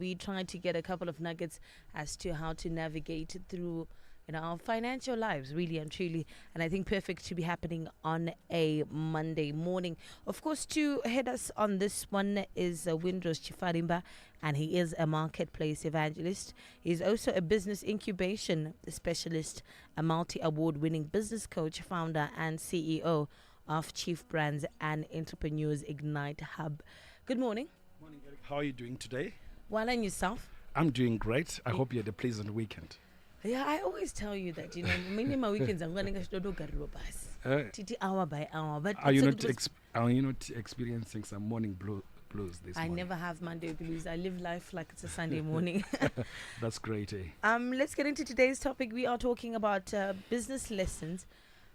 We try to get a couple of nuggets as to how to navigate through our financial lives, really and truly. And I think perfect to be happening on a Monday morning. Of course, to head us on this one is Windros Chifarimba, and he is a marketplace evangelist. He's also a business incubation specialist, a multi award winning business coach, founder, and CEO of Chief Brands and Entrepreneurs Ignite Hub. Good morning. Morning, Eric. How are you doing today? Well, and yourself? I'm doing great. I hope you had a pleasant weekend. Yeah, I always tell you that, many my weekends I'm going to go Titi hour by hour. But Are you not experiencing some morning blues this I morning? never have Monday blues. I live life like it's a Sunday morning. That's great, eh? Let's get into today's topic. We are talking about business lessons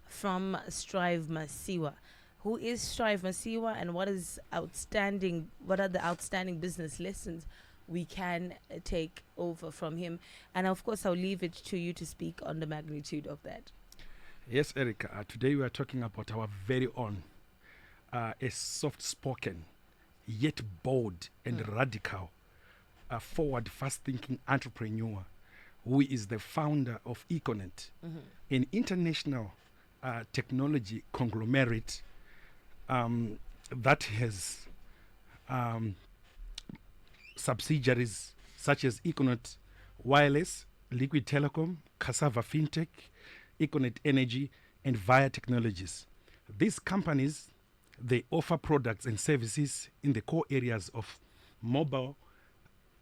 from Strive Masiyiwa. Who is Strive Masiyiwa, and what are the outstanding business lessons we can take over from him? And of course, I'll leave it to you to speak on the magnitude of that. Yes, Eric. Today we are talking about our very own, a soft-spoken, yet bold and radical, forward, fast-thinking entrepreneur who is the founder of Econet, an international technology conglomerate that has subsidiaries such as Econet Wireless, Liquid Telecom, Cassava Fintech, Econet Energy, and Via Technologies. These companies, they offer products and services in the core areas of mobile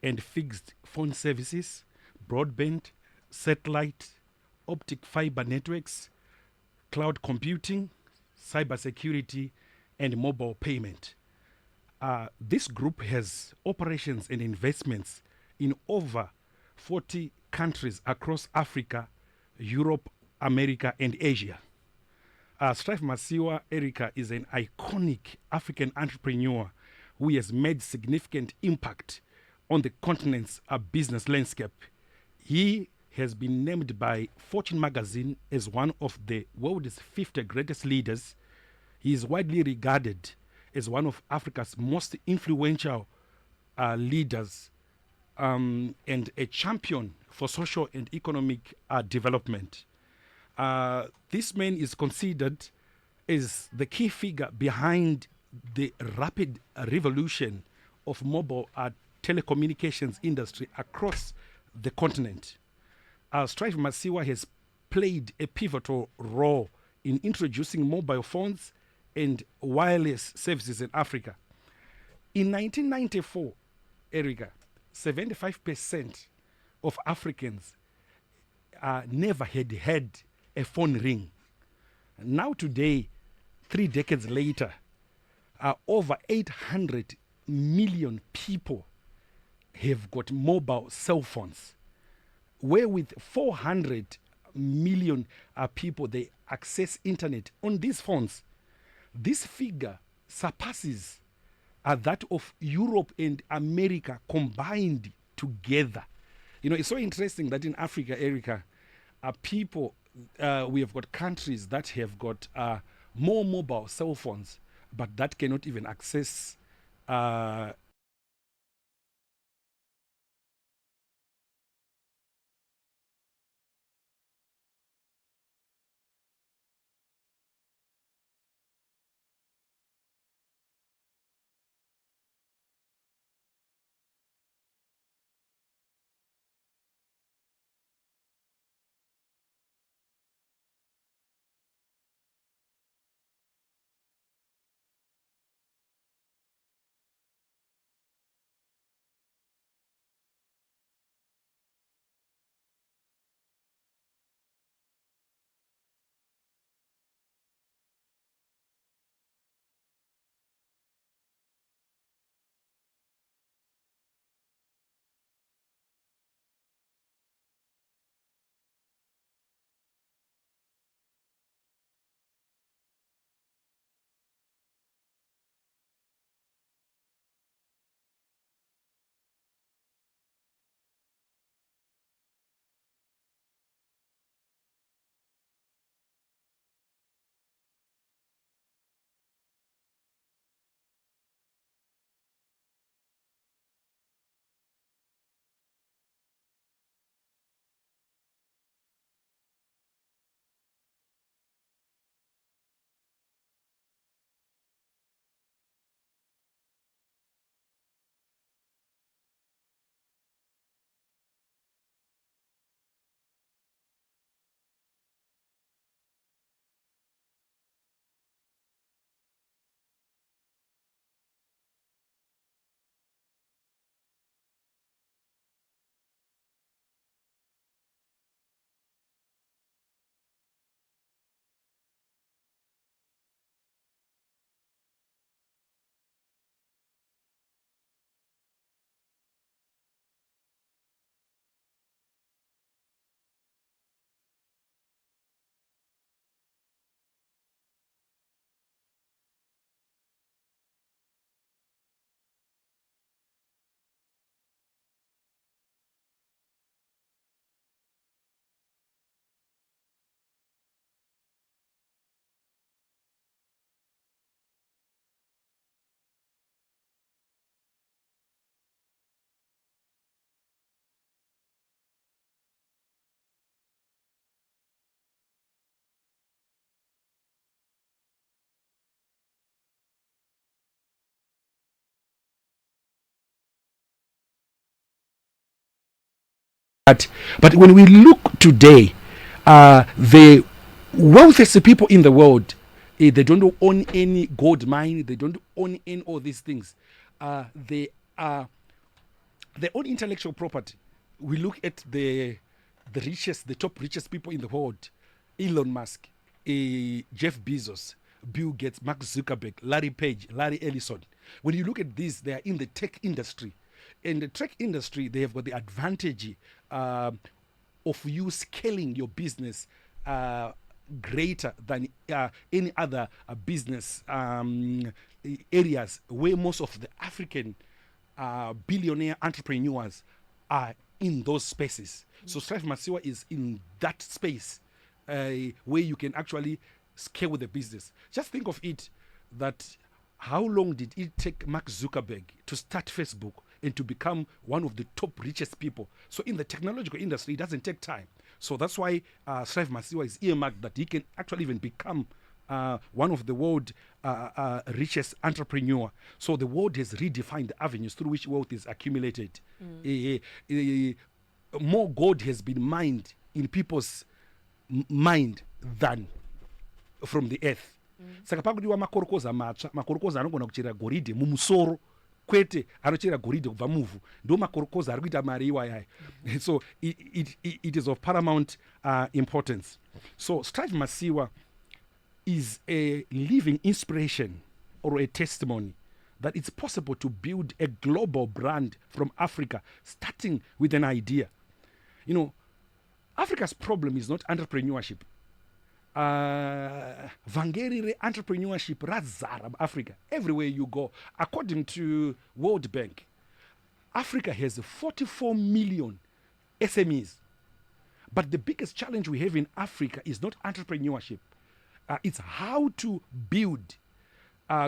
and fixed phone services, broadband, satellite, optic fiber networks, cloud computing, cybersecurity, and mobile payment. This group has operations and investments in over 40 countries across Africa, Europe, America, and Asia. Strive Masiyiwa Erica is an iconic African entrepreneur who has made significant impact on the continent's business landscape. He has been named by Fortune magazine as one of the world's 50 greatest leaders. He is widely regarded as one of Africa's most influential leaders and a champion for social and economic development. This man is considered as the key figure behind the rapid revolution of mobile telecommunications industry across the continent. Strive Masiyiwa has played a pivotal role in introducing mobile phones and wireless services in Africa. In 1994, Erica, 75% of Africans never had a phone ring. Now today, 3 decades later, over 800 million people have got mobile cell phones, where with 400 million people, they access internet on these phones. This figure surpasses that of Europe and America combined together. It's so interesting that in Africa, Erica, we have got countries that have got more mobile cell phones, but that cannot even access But when we look today, the wealthiest people in the world, they don't own any gold mine, they don't own any all these things. They are their own intellectual property. We look at the richest, the top richest people in the world: Elon Musk, Jeff Bezos, Bill Gates, Mark Zuckerberg, Larry Page, Larry Ellison. When you look at these, they are in the tech industry. In the tech industry, they have got the advantage of you scaling your business greater than any other business areas where most of the African billionaire entrepreneurs are in those spaces. So Strive Masiyiwa is in that space where you can actually scale with the business. Just think of it, that how long did it take Mark Zuckerberg to start Facebook and to become one of the top richest people? So in the technological industry, it doesn't take time. So that's why Strive Masiyiwa is earmarked that he can actually even become one of the world richest entrepreneur. So the world has redefined the avenues through which wealth is accumulated. More gold has been mined in people's mind than from the earth. Saka pakudiwa makorokoza matsva, makorokoza anogona kuchera goridhe mumusoro, kwete anochera goridhe kubva muvhu. Ndo makorokoza ari kuita mari iwaya. So it is of paramount importance. So Strive Masiyiwa is a living inspiration or a testimony that it's possible to build a global brand from Africa, starting with an idea. You know, Africa's problem is not entrepreneurship. Vangeri entrepreneurship razara Africa. Everywhere you go, according to World Bank, Africa has 44 million SMEs. But the biggest challenge we have in Africa is not entrepreneurship. It's how to build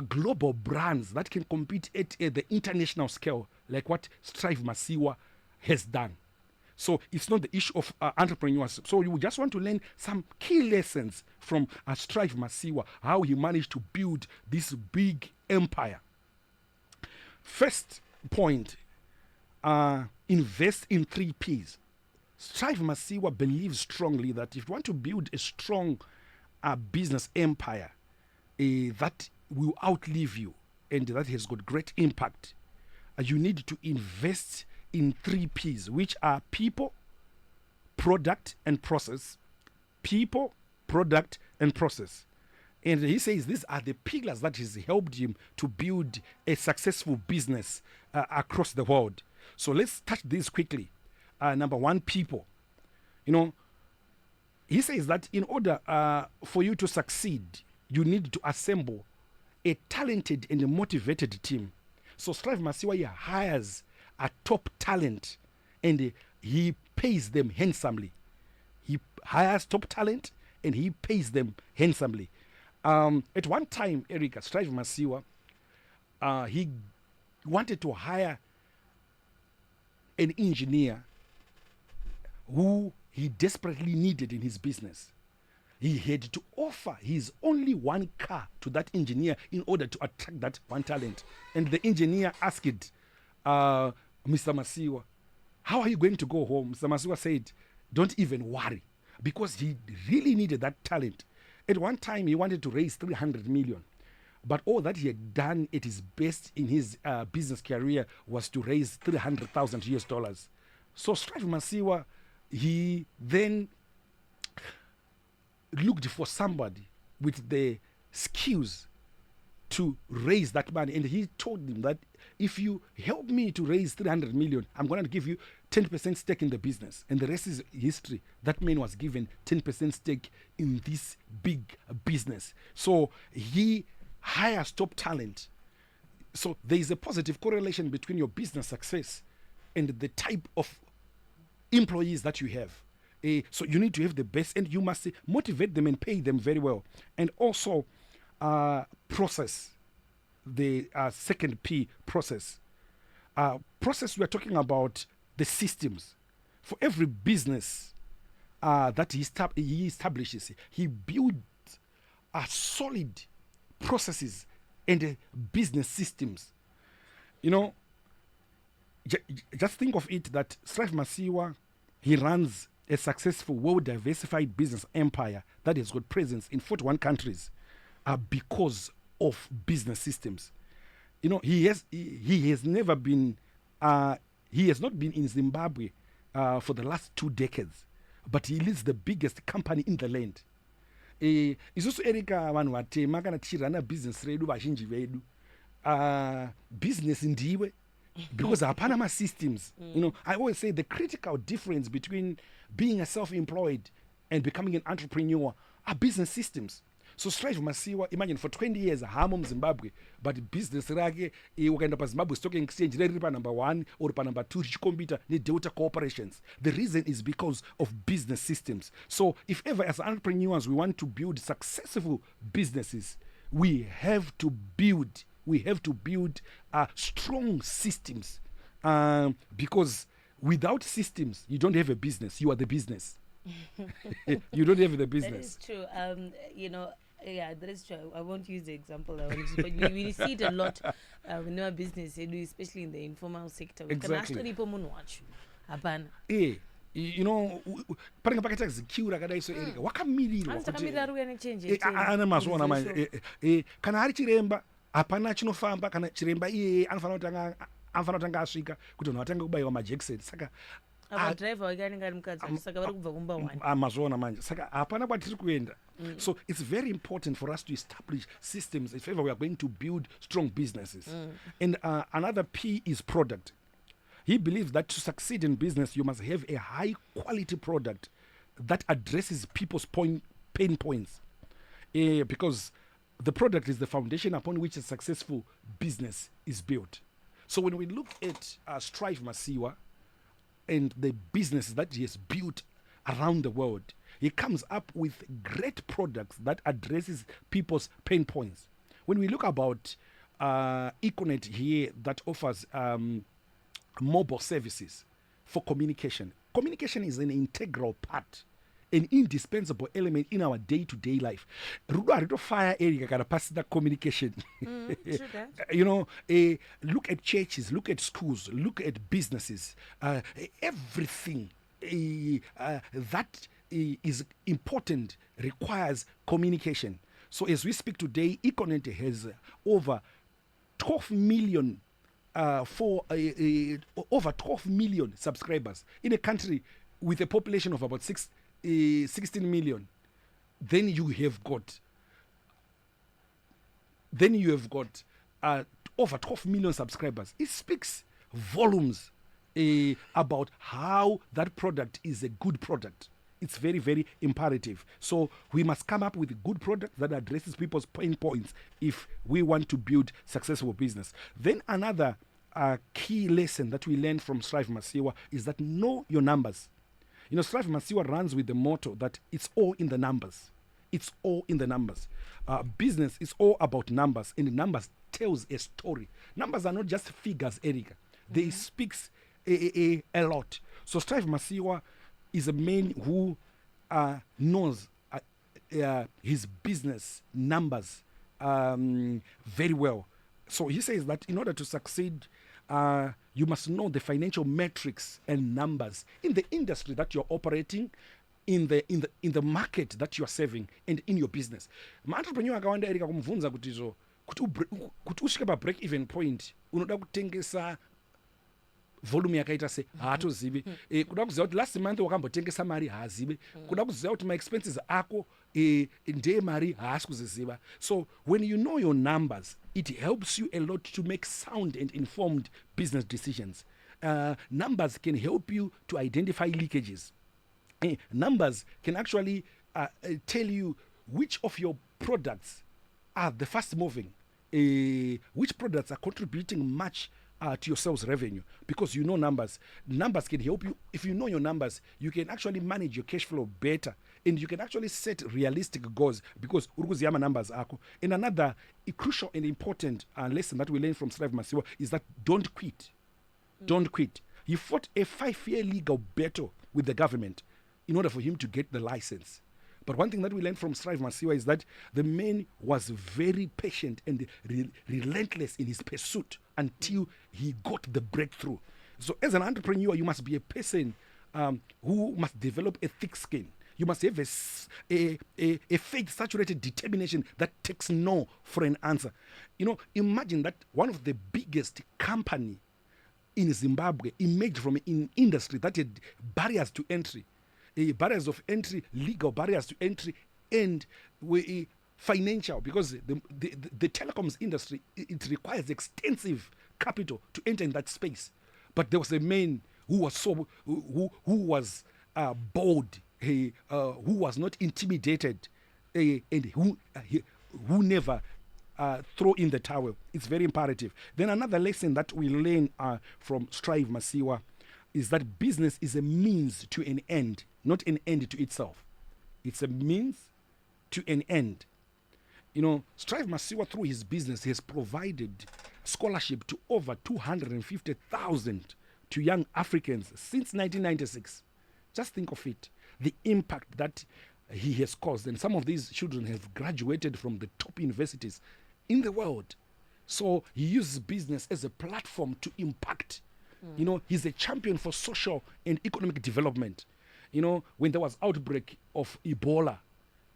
global brands that can compete at the international scale, like what Strive Masiyiwa has done. So it's not the issue of entrepreneurs. So you just want to learn some key lessons from Strive Masiyiwa, how he managed to build this big empire. First point, invest in 3 Ps. Strive Masiyiwa believes strongly that if you want to build a strong business empire that will outlive you and that has got great impact, you need to invest in 3 Ps, which are people, product, and process. People, product, and process. And he says these are the pillars that has helped him to build a successful business across the world. So let's touch this quickly. Number 1, people. You know, he says that in order for you to succeed, you need to assemble a talented and a motivated team. So Strive Masiyiwa hires a top talent and he pays them handsomely. He hires top talent and he pays them handsomely. At one time, Erica, Strive Masiyiwa, he wanted to hire an engineer who he desperately needed in his business. He had to offer his only 1 car to that engineer in order to attract that one talent. And the engineer asked Mr. Masiyiwa, how are you going to go home? Mr. Masiyiwa said, don't even worry, because he really needed that talent. At one time, he wanted to raise 300 million. But all that he had done at his best in his business career was to raise $300,000. So Strive Masiyiwa, he then looked for somebody with the skills to raise that money. And he told him that if you help me to raise 300 million, I'm going to give you 10% stake in the business. And the rest is history. That man was given 10% stake in this big business. So he hires top talent. So there is a positive correlation between your business success and the type of employees that you have. So you need to have the best, and you must motivate them and pay them very well. And also process, the second P, process. Process, we are talking about the systems. For every business that he establishes, he builds solid processes and business systems. You know, just think of it that Strive Masiyiwa He runs a successful, well-diversified business empire that has got presence in 41 countries because of business systems. You know, he has never been he has not been in Zimbabwe for the last 2 decades, but he leads the biggest company in the land. Isusu Erika vanhu vatema kana tichirana business redu vazhinji vedu business ndiwe because hapana ma systems. You know, I always say the critical difference between being a self-employed and becoming an entrepreneur are business systems. So Strive Masiyiwa, imagine for 20 years hamo Zimbabwe, but business rake ukaenda pa Zimbabwe Stock Exchange riri pa number 1 or pa number 2 richikombuta ne Delta Corporations. The reason is because of business systems. So if ever as entrepreneurs we want to build successful businesses, we have to build strong systems, because without systems you don't have a business, you are the business. You don't have the business. That is true. You know, yeah, that is true. I won't use the example, but we see it a lot in our business, especially in the informal sector. Exactly. You know, paringa pakati zikura kadai so Erika wakamirirwa kuti ana mazona manje kana ari chiremba hapana chinofamba kana chiremba iye anofana kutanga asvika kuti vanhu vatange kubayiwa majekiseni saka driver wakanenge ari mukadzi saka vari kubva kumba 1 mazona manje saka hapana kwatiri kuenda. So it's very important for us to establish systems if ever we are going to build strong businesses. And another P is product. He believes that to succeed in business you must have a high quality product that addresses people's pain points, because the product is the foundation upon which a successful business is built. So when we look at Strive Masiyiwa and the businesses that he has built around the world, he comes up with great products that addresses people's pain points. When we look about Econet here that offers mobile services for communication. Communication is an integral part, an indispensable element in our day-to-day life. Rudo arito fire area kana pasida communication. You know, look at churches, look at schools, look at businesses. Everything that is important requires communication. So as we speak today, Econet has over 12 million over 12 million subscribers in a country with a population of about 16 million. Then you have got over 12 million subscribers. It speaks volumes about how that product is a good product. It's very, very imperative. So we must come up with a good product that addresses people's pain points if we want to build successful business. Then another key lesson that we learned from Strive Masiyiwa is that know your numbers. You know, Strive Masiyiwa runs with the motto that it's all in the numbers. It's all in the numbers. Business is all about numbers, and the numbers tells a story. Numbers are not just figures, Erika. They speaks a lot. So Strive Masiyiwa is a man who knows his business numbers very well. So he says that in order to succeed, you must know the financial metrics and numbers in the industry that you're operating, in the market that you're serving, and in your business. Ma-entrepreneur akawanda Erika kumvunza kuti usvike pa break even point unoda kutengesa volume yakaita se haatozivi, kuda kuziva kuti last month wakambotengesa mari haazivi, kuda kuziva kuti ma-expenses ako ndeye mari haasi kuziziva. So when you know your numbers, it helps you a lot to make sound and informed business decisions. Numbers can help you to identify leakages. Numbers can actually tell you which of your products are the fast moving, which products are contributing much to your sales revenue, because you know numbers. Numbers can help you. If you know your numbers, you can actually manage your cash flow better, and you can actually set realistic goals because urukuziyama numbers ako. And another crucial and important lesson that we learn from Strive Masiyiwa is that don't quit. Don't quit. He fought a 5-year legal battle with the government in order for him to get the license. But one thing that we learned from Strive Masiyiwa is that the man was very patient and relentless in his pursuit until he got the breakthrough. So as an entrepreneur, you must be a person who must develop a thick skin. You must have a faith-saturated determination that takes no for an answer. Imagine that one of the biggest company in Zimbabwe emerged from an industry that had barriers to entry, barriers of entry, legal barriers to entry, and financial, because the telecoms industry, it requires extensive capital to enter in that space. But there was a man who was who was bold, who was not intimidated, and who never throw in the towel. It's very imperative. Then another lesson that we learn from Strive Masiyiwa is that business is a means to an end, not an end to itself. It's a means to an end. Strive Masiyiwa, through his business, has provided scholarship to over 250,000 to young Africans since 1996. Just think of it, the impact that he has caused. And some of these children have graduated from the top universities in the world. So he uses business as a platform to impact. He's a champion for social and economic development. When there was outbreak of Ebola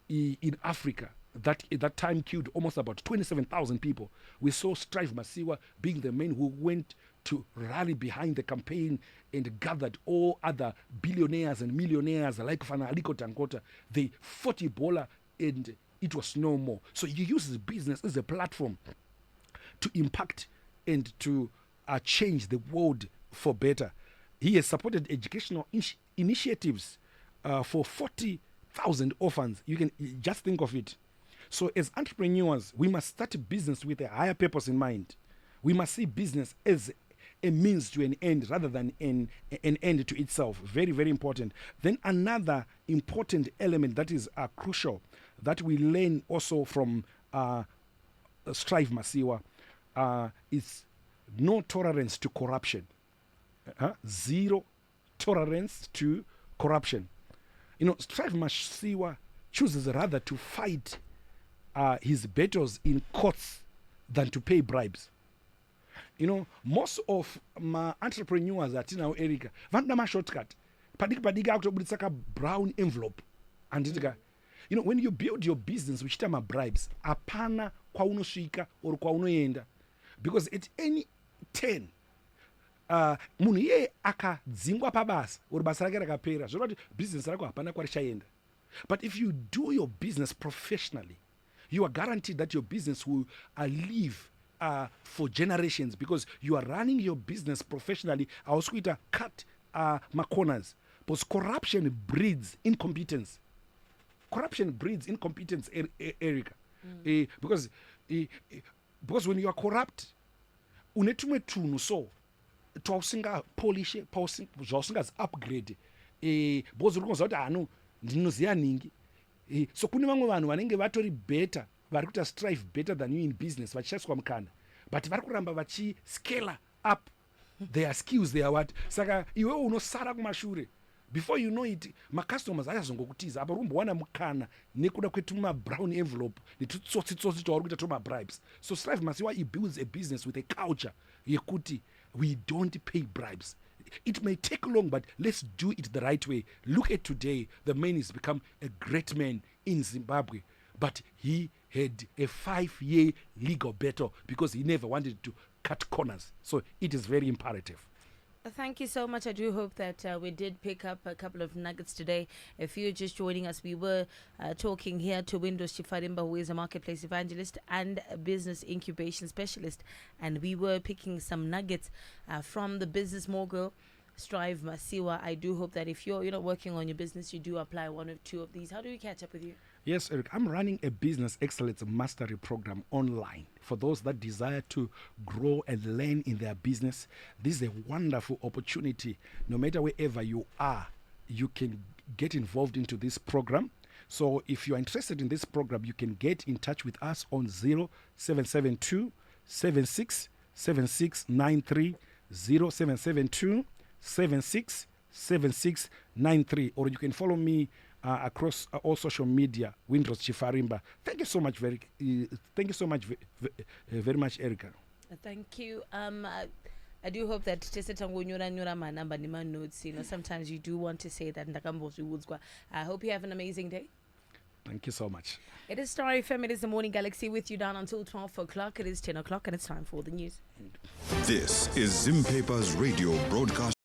in Africa, that at that time killed almost about 27,000 people, we saw Strive Masiyiwa being the man who went to rally behind the campaign and gathered all other billionaires and millionaires like Aliko Dangote. They fought Ebola and it was no more. So he uses business as a platform to impact and to change the world for better. He has supported educational initiatives for 40,000 orphans. You can just think of it. So as entrepreneurs, we must start a business with a higher purpose in mind. We must see business as a means to an end rather than an end to itself. Very, very important. Then another important element that is crucial that we learn also from Strive Masiyiwa is no tolerance to corruption. Zero tolerance to corruption. Strive Masiyiwa chooses rather to fight his battles in courts than to pay bribes. Most of my entrepreneurs atinawo Erica vanoda mashortcut padiki akutobudisa ka brown envelope anditika. When you build your business uchita bribes, apana kwaunosvika or kwaunoenda, because at any 10 munhu iye akadzingwa pabasa or basa rake rakapera, zvoreva kuti business rako hapana kwarichaenda. But if you do your business professionally, you are guaranteed that your business will live for generations, because you are running your business professionally. I was going to cut my corners, because corruption breeds incompetence. Corruption breeds incompetence, Erica. Because when you are corrupt, unetumwe tunhu so twausinga polish zvausingazi upgrade because uri kuziva kuti hano ndinoziva ningi. So kune vamwe vanhu vanenge vatori better, vari kuita strive better than you in business, vachishaiswa mukana, but vari kuramba vachiscale up their skills, their what. Saka iwe unosara kumashure. Before you know it, macustomers achazongokutiza apa rumbowana mukana nekuda kwetuma brown envelope netutsotsi twauri kuita tuma bribes. So Strive Masiyiwa, he builds a business with a culture yekuti we don't pay bribes. It may take long, but let's do it the right way. Look at today, the man has become a great man in Zimbabwe, but he had a 5-year legal battle because he never wanted to cut corners. So it is very imperative. Thank you so much. I do hope that we did pick up a couple of nuggets today. If you're just joining us, we were talking here to Windows Chifarimba, who is a Marketplace Evangelist and a business incubation specialist. And we were picking some nuggets from the business mogul, Strive Masiyiwa. I do hope that if you're working on your business, you do apply one or two of these. How do we catch up with you? Yes, Eric, I'm running a business excellence mastery program online for those that desire to grow and learn in their business. This is a wonderful opportunity. No matter wherever you are, you can get involved into this program. So if you're interested in this program, you can get in touch with us on 0772 767693, 0772 767693, or you can follow me across all social media, Windows Chifarimba. Thank you so much, very much, Erica. Thank you. I do hope that my number nima notes. Sometimes you do want to say that. I hope you have an amazing day. Thank you so much. It is Star FM. It is the Morning Galaxy with you down until 12 o'clock. It is 10 o'clock and it's time for the news. This is Zim Paper's radio broadcast.